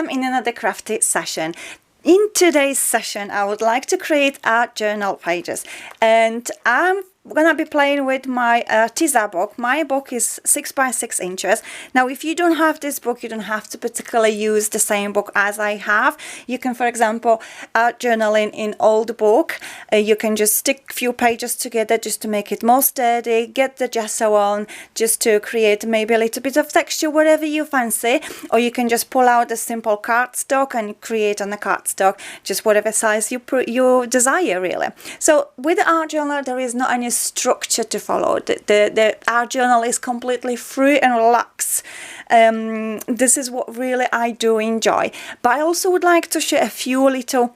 welcome in another crafty session. In today's session, I would like to create art journal pages, and I'm gonna be playing with my teaser book. My book is 6 by 6 inches. Now, if you don't have this book, you don't have to particularly use the same book as I have. You can, for example, art journaling in old book. You can just stick a few pages together just to make it more sturdy, get the gesso on just to create maybe a little bit of texture, whatever you fancy. Or you can just pull out a simple cardstock and create on the cardstock just whatever size you desire, really. So with the art journal, there is not any structure to follow. The art journal is completely free and relaxed. This is what really I do enjoy. But I also would like to share a few little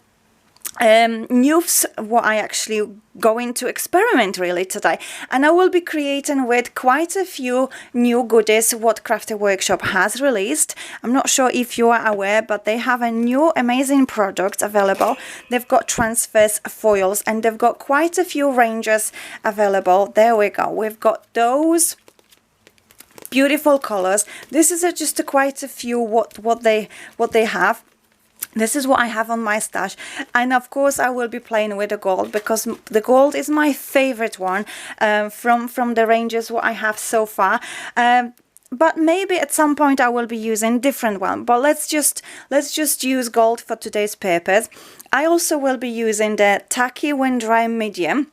news what I actually going to experiment really today, and I will be creating with quite a few new goodies what Crafty Workshop has released. I'm not sure if you are aware, but they have a new amazing product available. They've got transfers, foils, and they've got quite a few ranges available. There we go. We've got those beautiful colors. This is just quite a few what they have. This is what I have on my stash, and of course I will be playing with the gold because the gold is my favorite one from the ranges what I have so far. But maybe at some point I will be using different one. But let's just use gold for today's purpose. I also will be using the Tacky Wind Dry Medium.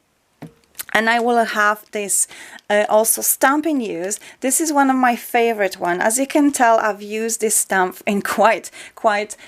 And I will have this also stamp in use. This is one of my favorite one. As you can tell, I've used this stamp in quite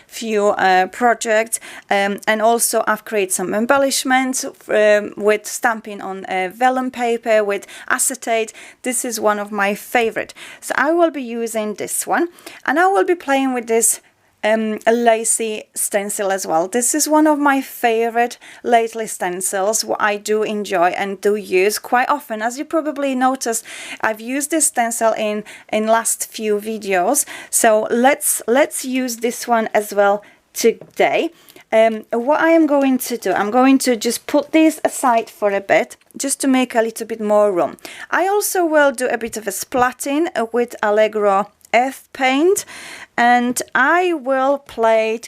few projects. And also I've created some embellishments with stamping on vellum paper with acetate. This is one of my favorite. So I will be using this one. And I will be playing with this a lacy stencil as well. This is one of my favorite lately stencils what I do enjoy and do use quite often. As you probably noticed, I've used this stencil in last few videos, so let's use this one as well today. What I am going to do, I'm going to just put this aside for a bit just to make a little bit more room. I also will do a bit of a splatting with Allegro Earth paint, and I will play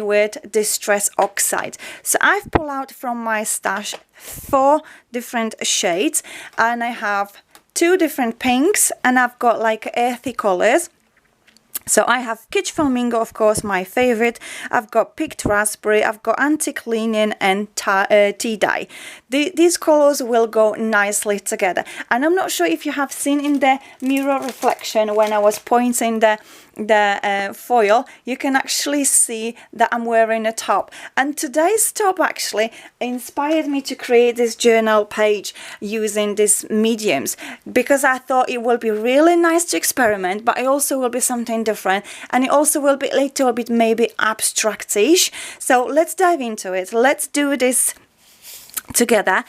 with Distress Oxide. So I've pulled out from my stash 4 different shades, and I have 2 different pinks, and I've got like earthy colors. So I have Kitsch Flamingo, of course, my favorite. I've got Picked Raspberry, I've got Antique Linen, and Tea Dye. These colors will go nicely together. And I'm not sure if you have seen in the mirror reflection when I was pointing the foil, you can actually see that I'm wearing a top. And today's top actually inspired me to create this journal page using these mediums, because I thought it will be really nice to experiment, but it also will be something different, and it also will be a little bit maybe abstract-ish. So let's dive into it. Let's do this together.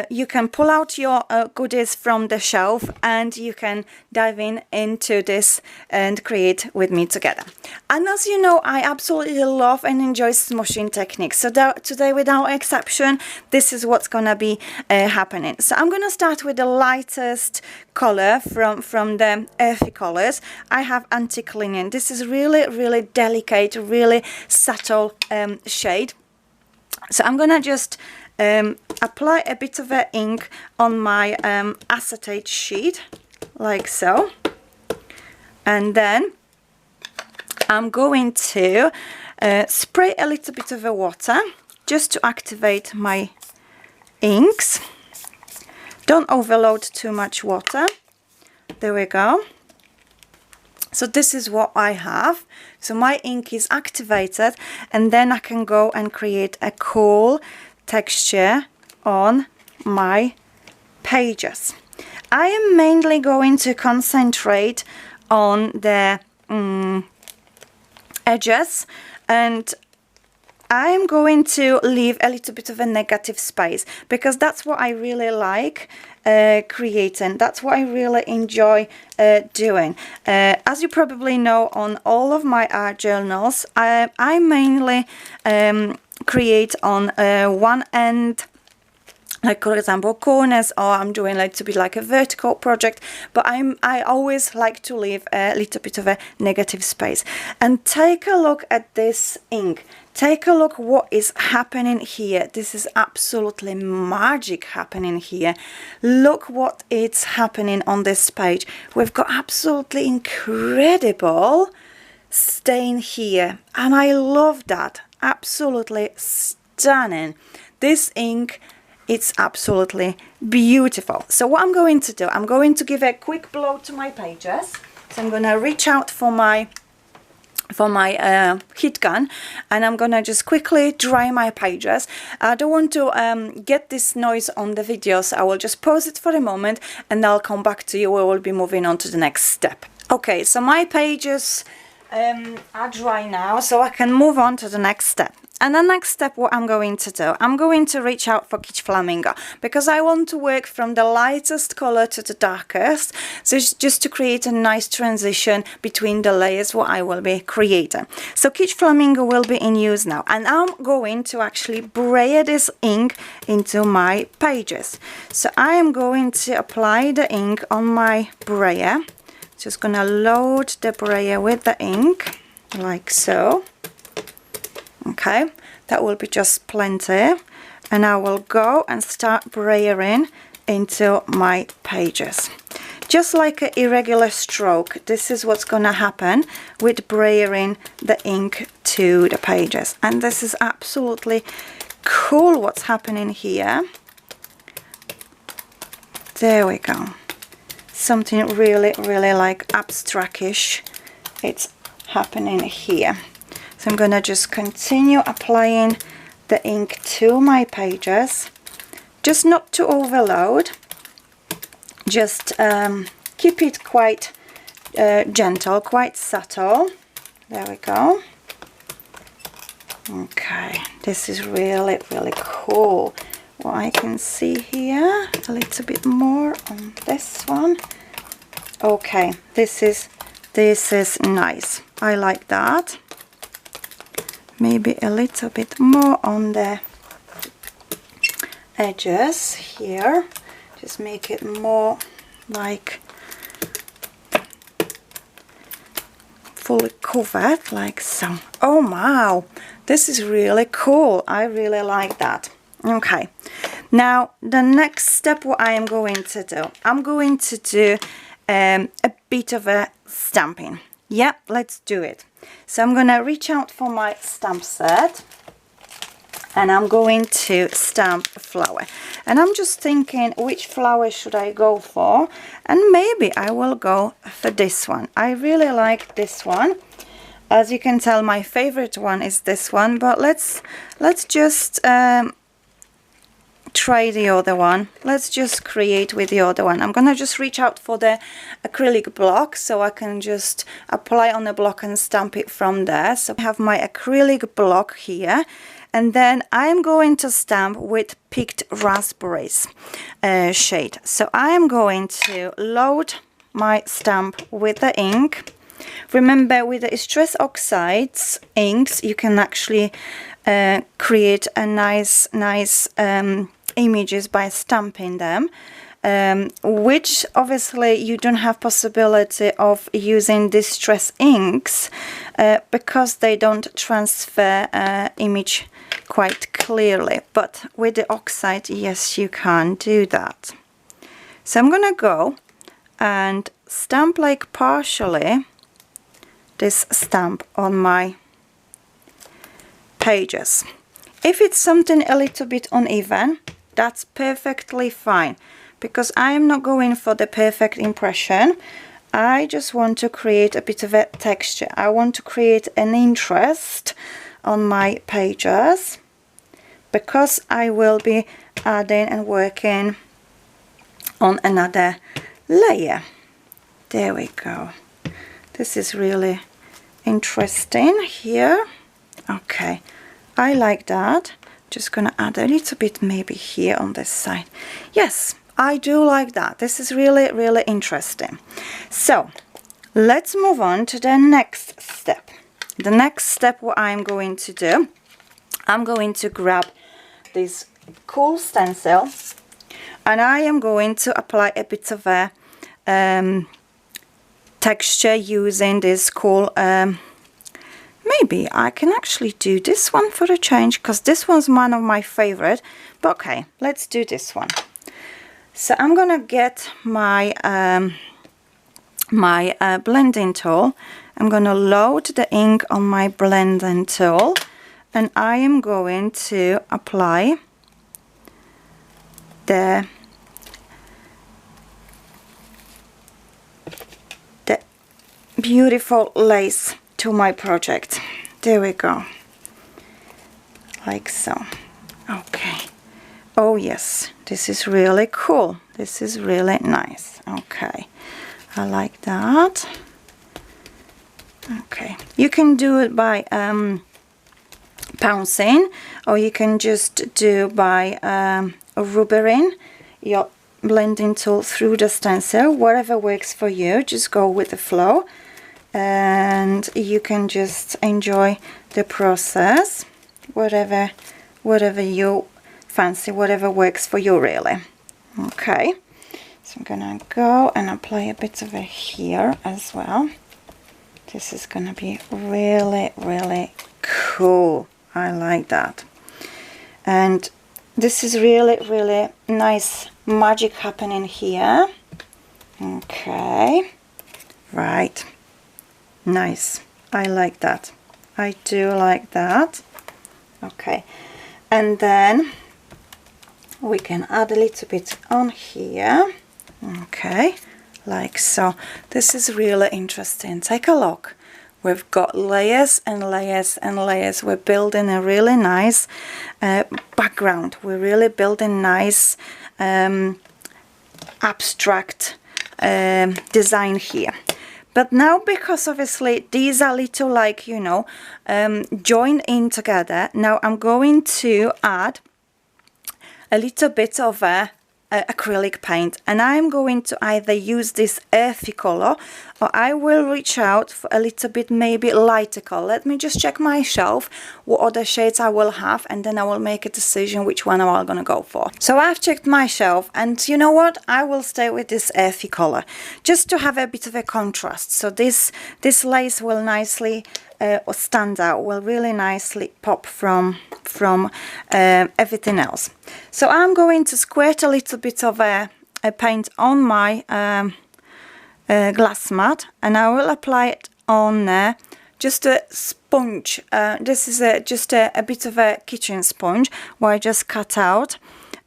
You can pull out your goodies from the shelf and you can dive into this and create with me together. And as you know, I absolutely love and enjoy smushing techniques. So today, without exception, this is what's gonna be happening. So I'm gonna start with the lightest color from the earthy colors. I have Antique Linen. This is really delicate, really subtle shade. So I'm gonna just apply a bit of ink on my acetate sheet, like so, and then I'm going to spray a little bit of water just to activate my inks. Don't overload too much water. There we go. So this is what I have. So my ink is activated, and then I can go and create a cool texture on my pages. I am mainly going to concentrate on the edges, and I am going to leave a little bit of a negative space because that's what I really like creating. That's what I really enjoy doing. As you probably know, on all of my art journals, I mainly create on one end like for example corners, or I'm doing like to be like a vertical project, but I always like to leave a little bit of a negative space. And take a look at this ink. Take a look what is happening here. This is absolutely magic happening here. Look what is happening on this page. We've got absolutely incredible stain here, and I love that. Absolutely stunning. This ink, it's absolutely beautiful. So what I'm going to do, I'm going to give a quick blow to my pages. So I'm going to reach out for my heat gun, and I'm gonna just quickly dry my pages. I don't want to get this noise on the video, so I will just pause it for a moment and I'll come back to you. We will be moving on to the next step. Okay, so my pages are dry now, so I can move on to the next step. And the next step, what I'm going to do, I'm going to reach out for Kitsch Flamingo, because I want to work from the lightest color to the darkest, so it's just to create a nice transition between the layers what I will be creating. So Kitsch Flamingo will be in use now, and I'm going to actually brayer this ink into my pages. So I am going to apply the ink on my brayer. Just gonna load the brayer with the ink like so. Okay, that will be just plenty, and I will go and start brayering into my pages. Just like an irregular stroke, this is what's going to happen with brayering the ink to the pages. And this is absolutely cool what's happening here. There we go. Something really, really like abstractish. It's happening here. So I'm going to just continue applying the ink to my pages, just not to overload, just keep it quite gentle, quite subtle. There we go. Okay, this is really, really cool. What I can see here, a little bit more on this one. Okay, this is nice. I like that. Maybe a little bit more on the edges here. Just make it more like fully covered, like so. Oh wow, this is really cool. I really like that. Okay, now the next step what I am going to do, I'm going to do a bit of a stamping. Yeah, let's do it. So I'm gonna reach out for my stamp set, and I'm going to stamp a flower. And I'm just thinking, which flower should I go for? And maybe I will go for this one. I really like this one. As you can tell, my favorite one is this one, but let's just try the other one. Let's just create with the other one. I'm gonna just reach out for the acrylic block, so I can just apply on the block and stamp it from there. So I have my acrylic block here, and then I'm going to stamp with Picked Raspberries shade. So I am going to load my stamp with the ink. Remember, with the Stress Oxides inks, you can actually create a nice images by stamping them, which obviously you don't have possibility of using Distress inks because they don't transfer image quite clearly. But with the oxide, yes, you can do that. So I'm gonna go and stamp like partially this stamp on my pages. If it's something a little bit uneven, that's perfectly fine, because I am not going for the perfect impression. I just want to create a bit of a texture. I want to create an interest on my pages, because I will be adding and working on another layer. There we go. This is really interesting here. Okay, I like that. Just gonna add a little bit maybe here on this side. Yes, I do like that. This is really, really interesting. So let's move on to the next step. The next step, what I'm going to do, I'm going to grab this cool stencil, and I am going to apply a bit of a texture using this cool, maybe I can actually do this one for a change, because this one's one of my favorite, but okay, let's do this one. So I'm gonna get my blending tool. I'm gonna load the ink on my blending tool, and I am going to apply the beautiful lace to my project. There we go, like so. Okay. Oh yes, this is really cool. This is really nice. Okay, I like that. Okay, you can do it by pouncing, or you can just do by rubbering your blending tool through the stencil. Whatever works for you, just go with the flow, and you can just enjoy the process, whatever you fancy, whatever works for you really. Okay, so I'm gonna go and apply a bit of it here as well. This is gonna be really, really cool. I like that. And this is really, really nice magic happening here. Okay, right, nice. I like that. I do like that. Okay, and then we can add a little bit on here. Okay, like so. This is really interesting. Take a look. We've got layers and layers and layers. We're building a really nice background. We're really building nice abstract design here. But now, because obviously these are little, like, you know, joined in together, now I'm going to add a little bit of acrylic paint, and I'm going to either use this earthy color, or I will reach out for a little bit maybe lighter color. Let me just check my shelf what other shades I will have, and then I will make a decision which one I'm gonna go for. So I've checked my shelf, and you know what, I will stay with this earthy color just to have a bit of a contrast. So this lace will nicely stand out, will really nicely pop from everything else. So I'm going to squirt a little bit of a paint on my glass mat, and I will apply it on there. Just a sponge. This is just a bit of a kitchen sponge where I just cut out,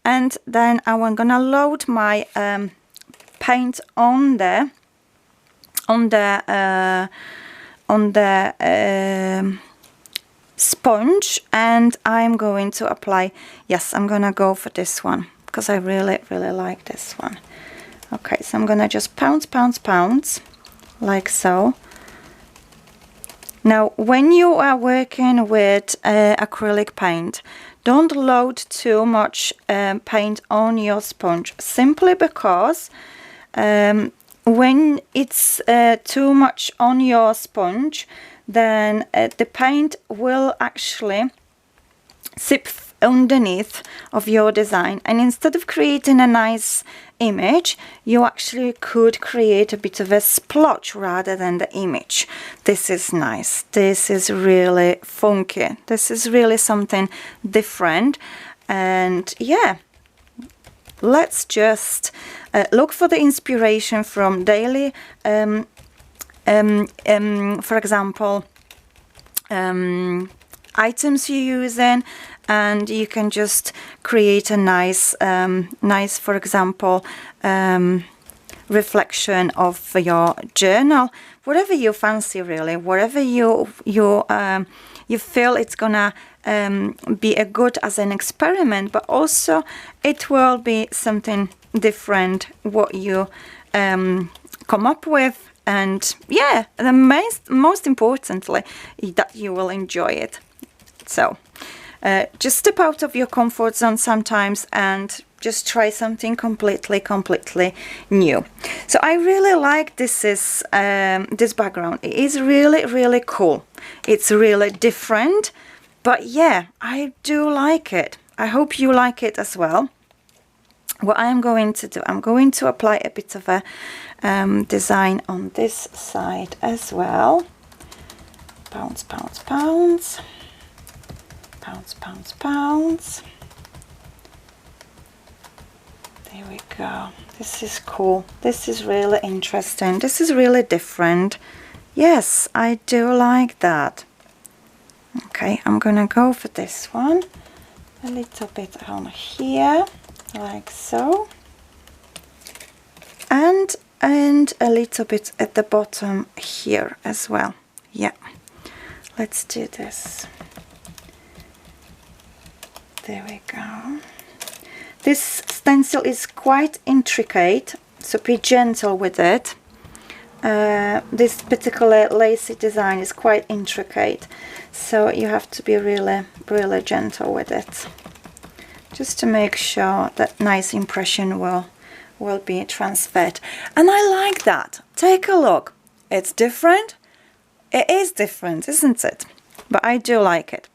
and then I'm gonna load my paint on the sponge, and I'm going to apply, yes, I'm gonna go for this one because I really like this one. Okay, so I'm gonna just pounce like so. Now when you are working with acrylic paint, don't load too much paint on your sponge, simply because when it's too much on your sponge, then the paint will actually sip underneath of your design, and instead of creating a nice image, you actually could create a bit of a splotch rather than the image. This is nice. This is really funky. This is really something different, and yeah, let's just look for the inspiration from daily, for example, items you're using, and you can just create a nice, for example, reflection of your journal, whatever you fancy really, whatever you feel it's gonna be a good as an experiment, but also it will be something different what you come up with, and yeah, the most importantly, that you will enjoy it. So just step out of your comfort zone sometimes and just try something completely new. So I really like this background. It is really cool. It's really different, but yeah, I do like it. I hope you like it as well. What I'm going to do, I'm going to apply a bit of a design on this side as well. Pounds, pounds, pounds. Pounds, pounds, pounds. There we go. This is cool. This is really interesting. This is really different. Yes, I do like that. Okay, I'm gonna go for this one. A little bit on here, like so. And a little bit at the bottom here as well. Yeah, let's do this. There we go. This stencil is quite intricate, so be gentle with it. This particular lacy design is quite intricate, so you have to be really gentle with it, just to make sure that nice impression will be transferred. And I like that. Take a look. It's different. It is different, isn't it? But I do like it.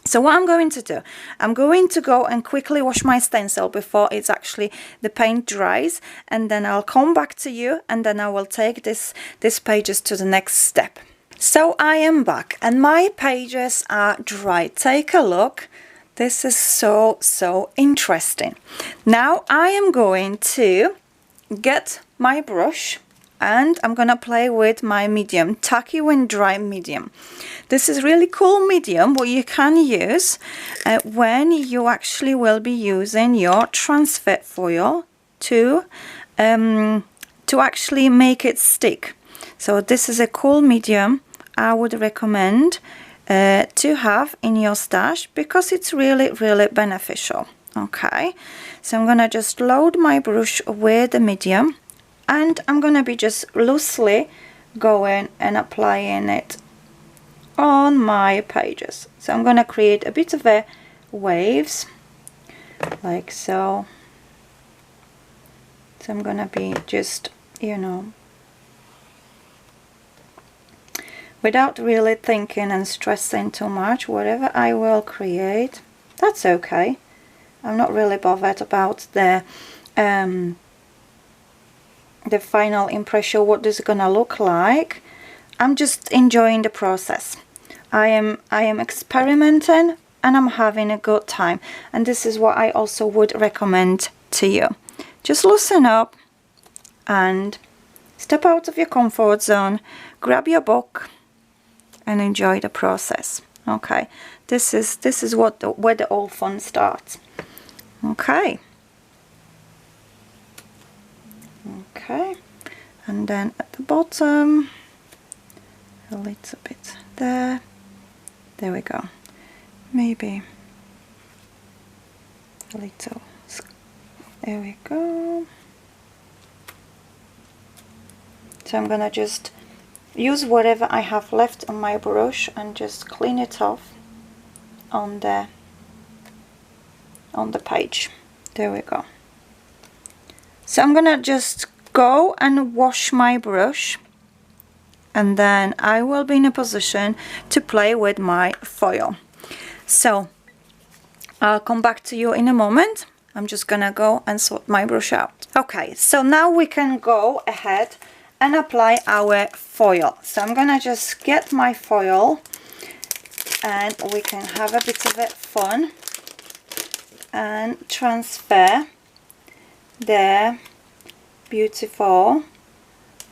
So what I'm going to do, I'm going to go and quickly wash my stencil before it's actually the paint dries, and then I'll come back to you, and then I will take this pages to the next step. So I am back and my pages are dry. Take a look. This is so interesting. Now I am going to get my brush and I'm gonna play with my medium, Tacky Wind Dry medium. This is really cool medium what you can use when you actually will be using your transfer foil to actually make it stick. So this is a cool medium I would recommend to have in your stash because it's really beneficial. Okay, so I'm gonna just load my brush with the medium, and I'm gonna be just loosely going and applying it on my pages. So I'm gonna create a bit of a waves like so. So I'm gonna be just, you know, without really thinking and stressing too much, whatever I will create, that's okay. I'm not really bothered about the final impression, what this is gonna look like. I'm just enjoying the process. I am experimenting and I'm having a good time, and this is what I also would recommend to you. Just loosen up and step out of your comfort zone, grab your book and enjoy the process. Okay, this is where the all fun starts. Okay. Okay, and then at the bottom a little bit there. There we go. Maybe a little. There we go. So I'm gonna just use whatever I have left on my brush and just clean it off on the page. There we go. So I'm gonna just go and wash my brush, and then I will be in a position to play with my foil. So I'll come back to you in a moment. I'm just gonna go and sort my brush out. Okay, so now we can go ahead and apply our foil. So I'm gonna just get my foil and we can have a bit of fun and transfer the beautiful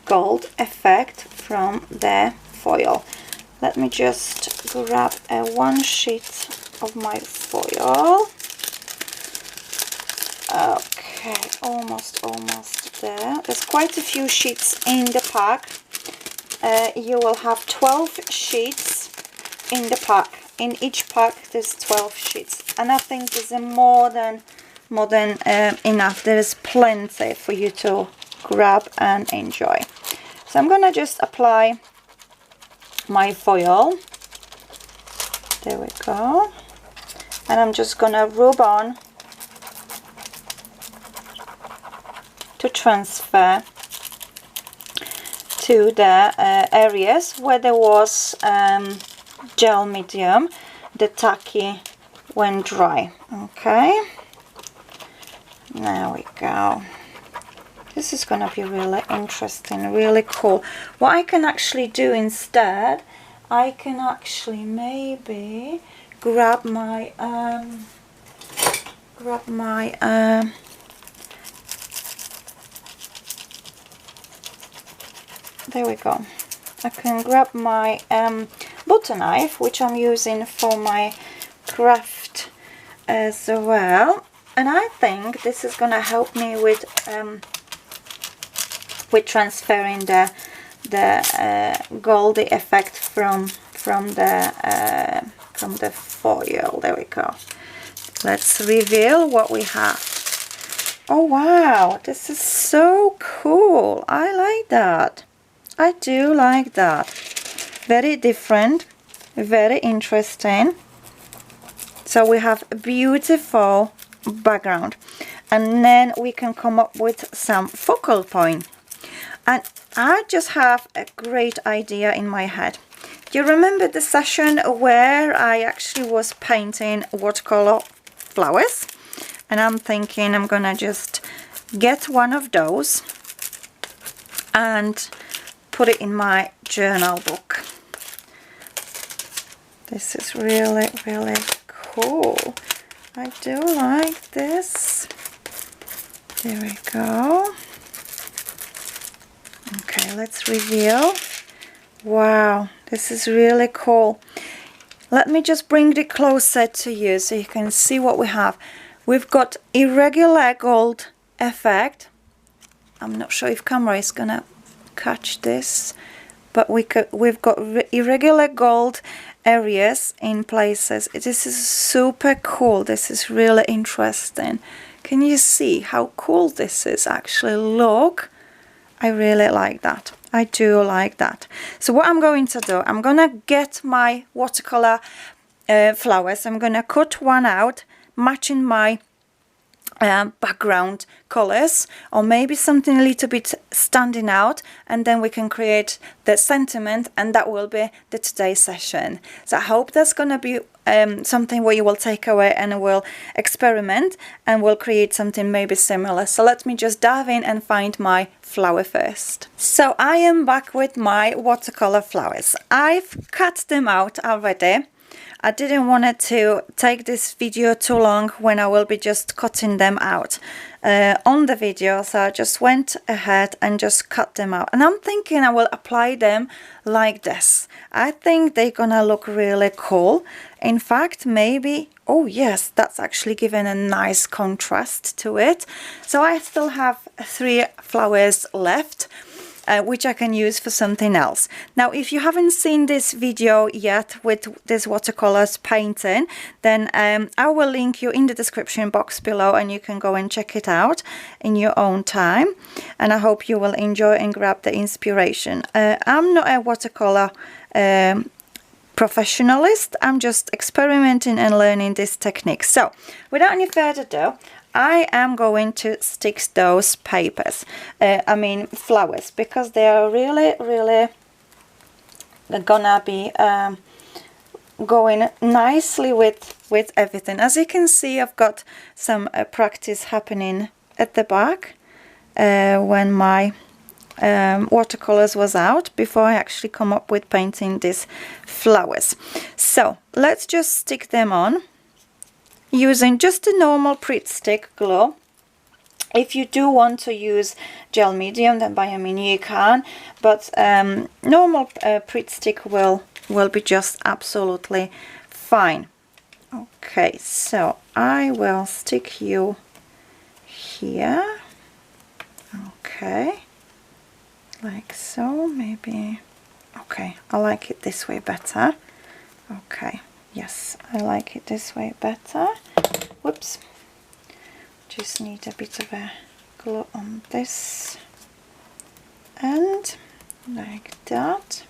gold effect from the foil. Let me just grab one sheet of my foil. Okay, almost there. There's quite a few sheets in the pack. You will have 12 sheets in the pack. In each pack there's 12 sheets, and I think this is more than enough. There is plenty for you to grab and enjoy. So I'm gonna just apply my foil. There we go. And I'm just gonna rub on to transfer to the areas where there was gel medium, the tacky when dry. Okay, there we go. This is gonna be really interesting, really cool. What I can actually do instead, I can actually maybe grab my there we go. I can grab my butter knife, which I'm using for my craft as well, and I think this is gonna help me with transferring the goldy effect from the foil. There we go. Let's reveal what we have. Oh wow, this is so cool. I like that. I do like that. Very different, very interesting. So we have a beautiful background, and then we can come up with some focal point. And I just have a great idea in my head. Do you remember the session where I actually was painting watercolor flowers? And I'm thinking I'm gonna just get one of those and put it in my journal book. This is really, really cool. I do like this. There we go. Okay, let's reveal. Wow, this is really cool. Let me just bring it closer to you so you can see what we have. We've got irregular gold effect. I'm not sure if camera is gonna catch this, but we've got irregular gold areas in places. This is super cool. This is really interesting. Can you see how cool this is? Actually, look. I really like that. I do like that. So what I'm going to do, I'm gonna get my watercolor flowers. I'm gonna cut one out, matching my background colors, or maybe something a little bit standing out, and then we can create the sentiment, and that will be the today's session. So I hope that's gonna be something where you will take away and will experiment and will create something maybe similar. So let me just dive in and find my flower first. So I am back with my watercolor flowers. I've cut them out already. I didn't want to take this video too long when I will be just cutting them out on the video, so I just went ahead and just cut them out. And I'm thinking I will apply them like this. I think they're gonna look really cool. In fact, maybe, oh yes, that's actually given a nice contrast to it. So I still have 3 flowers left, which I can use for something else. Now, if you haven't seen this video yet with this watercolors painting, then I will link you in the description box below, and you can go and check it out in your own time. And I hope you will enjoy and grab the inspiration. I'm not a watercolor professionalist. I'm just experimenting and learning this technique. So without any further ado, I am going to stick those papers, flowers, because they are really gonna be going nicely with everything. As you can see, I've got some practice happening at the back when my watercolors was out, before I actually come up with painting these flowers. So let's just stick them on using just a normal Pritt stick glue. If you do want to use gel medium, then by all means you can, but normal Pritt stick will be just absolutely fine. Okay, so I will stick you here. Okay, like so, maybe. Okay, I like it this way better. Okay. Yes, I like it this way better. Whoops. Just need a bit of a glue on this. And like that.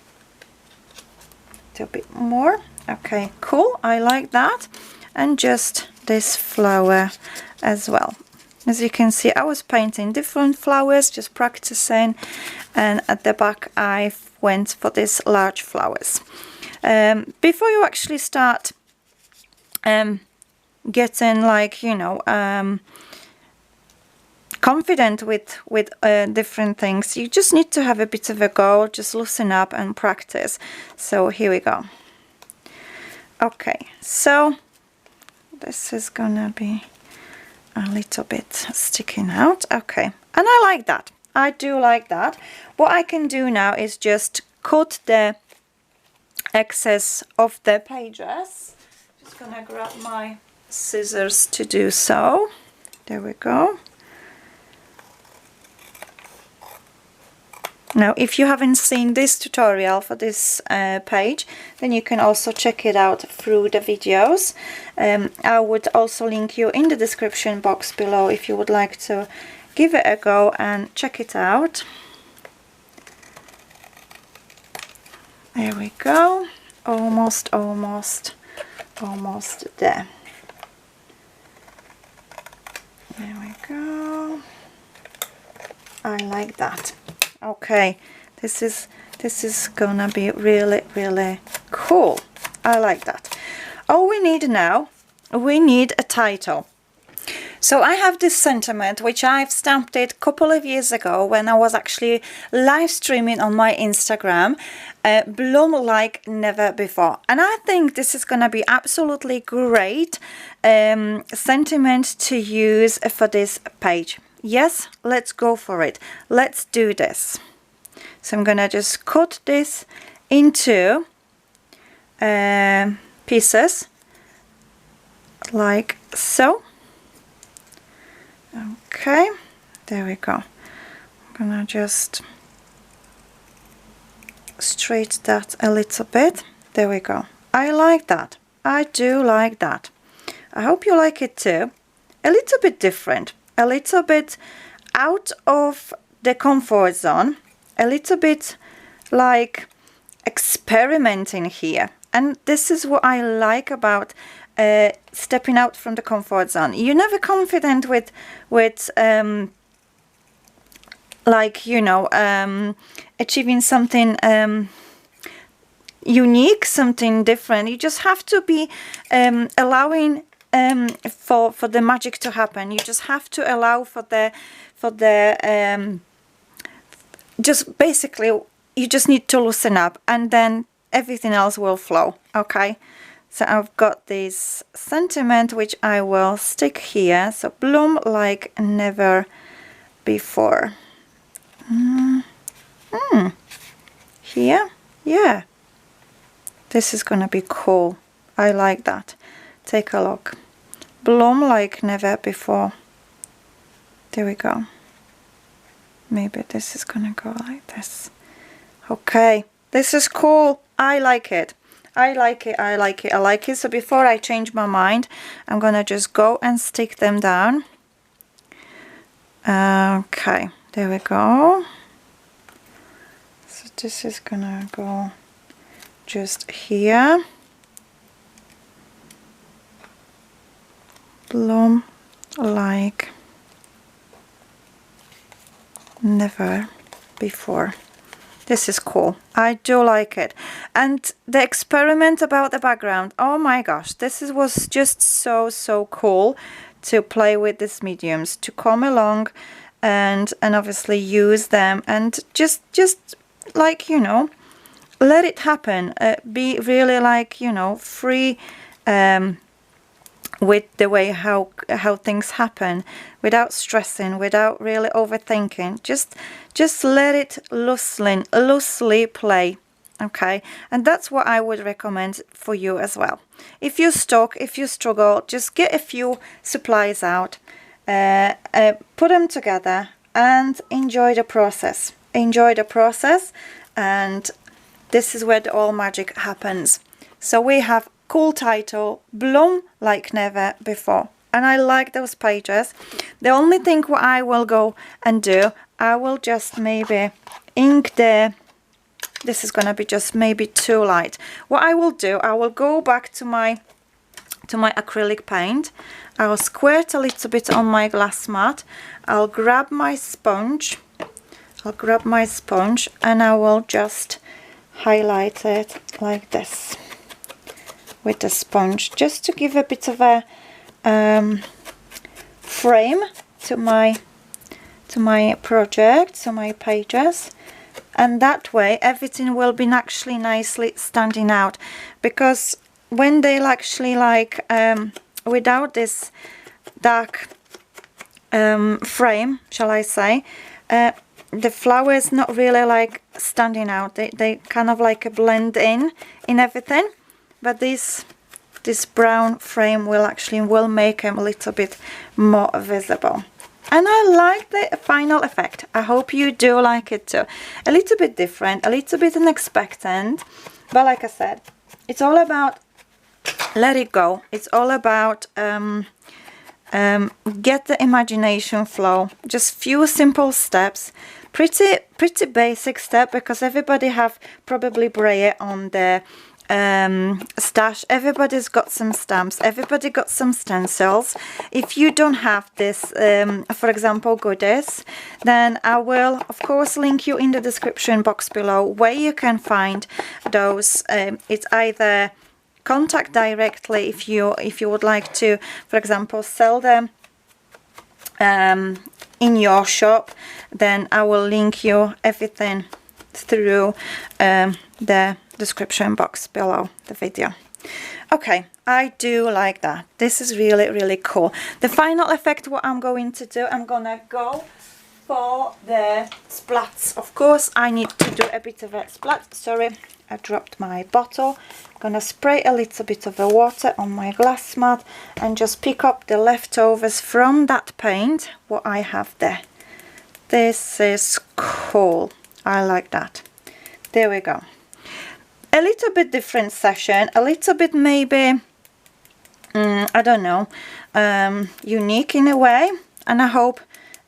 A little bit more. Okay, cool. I like that. And just this flower as well. As you can see, I was painting different flowers, just practicing. And at the back, I went for these large flowers. Before you actually start getting like, you know, confident with different things. You just need to have a bit of a go, just loosen up and practice. So here we go. Okay, so this is gonna be a little bit sticking out. Okay, and I like that. I do like that. What I can do now is just cut the excess of the pages. Just gonna grab my scissors to do so. There we go. Now, if you haven't seen this tutorial for this page, then you can also check it out through the videos. I would also link you in the description box below if you would like to give it a go and check it out. There we go. Almost there. There we go. I like that. Okay, this is gonna be really cool. I like that. All we need now, we need a title. So I have this sentiment which I've stamped it a couple of years ago when I was actually live streaming on my Instagram, bloom like never before, and I think this is gonna be absolutely great sentiment to use for this page. Yes, let's go for it. Let's do this. So I'm gonna just cut this into pieces like so. Okay, there we go. I'm gonna just straighten that a little bit. There we go. I like that. I do like that. I hope you like it too. A little bit different. A little bit out of the comfort zone, a little bit like experimenting here, and this is what I like about stepping out from the comfort zone. You're never confident with like, you know, achieving something unique, something different. You just have to be allowing for the magic to happen. You just have to allow for the just basically you just need to loosen up, and then everything else will flow. Okay, so I've got this sentiment which I will stick here. So bloom like never before. Here, yeah, this is gonna be cool. I like that. Take a look. Bloom like never before. There we go. Maybe this is gonna go like this. Okay, this is cool. I like it. I like it. I like it. I like it. So before I change my mind, I'm gonna just go and stick them down. Okay, there we go. So this is gonna go just here. Bloom like never before. This is cool. I do like it. And the experiment about the background, oh my gosh, was just so cool to play with these mediums, to come along and obviously use them and just like, you know, let it happen. Be really like, you know, free with the way how things happen, without stressing, without really overthinking. Just let it loosely play. Okay, and that's what I would recommend for you as well. If you're stuck, if you struggle, just get a few supplies out, put them together and enjoy the process. Enjoy the process, and this is where the all magic happens. So we have cool title, bloom like never before, and I like those pages. The only thing what I will go and do, I will just maybe ink the, this is gonna be just maybe too light. What I will do, I will go back to my acrylic paint. I will squirt a little bit on my glass mat. I'll grab my sponge. And I will just highlight it like this with the sponge, just to give a bit of a frame to my project, to my pages, and that way everything will be actually nicely standing out, because when they'll actually like without this dark frame, shall I say, the flower is not really like standing out. They kind of like blend in everything, but this brown frame will make them a little bit more visible. And I like the final effect. I hope you do like it too. A little bit different, a little bit unexpected, but like I said, it's all about let it go. It's all about get the imagination flow. Just few simple steps, pretty basic step, because everybody have probably braille on their stash. Everybody's got some stamps, everybody got some stencils. If you don't have this, for example, goodies, then I will of course link you in the description box below where you can find those. It's either contact directly if you would like to, for example, sell them in your shop, then I will link you everything through the description box below the video. Okay, I do like that. This is really cool. The final effect, what I'm going to do, I'm gonna go for the splats. Of course I need to do a bit of a splat. Sorry, I dropped my bottle. I'm gonna spray a little bit of the water on my glass mat and just pick up the leftovers from that paint what I have there. This is cool. I like that. There we go. A little bit different session, a little bit maybe I don't know, unique in a way, and I hope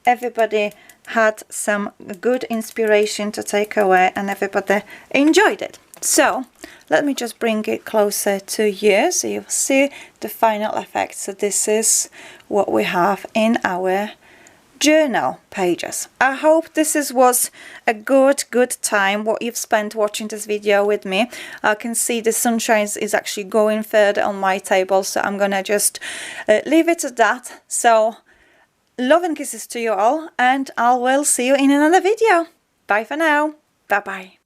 everybody had some good inspiration to take away and everybody enjoyed it. So let me just bring it closer to you so you see the final effect. So this is what we have in our journal pages. I hope this was a good time what you've spent watching this video with me. I can see the sunshine is actually going further on my table, so I'm gonna just leave it at that. So love and kisses to you all, and I will see you in another video. Bye for now. Bye bye.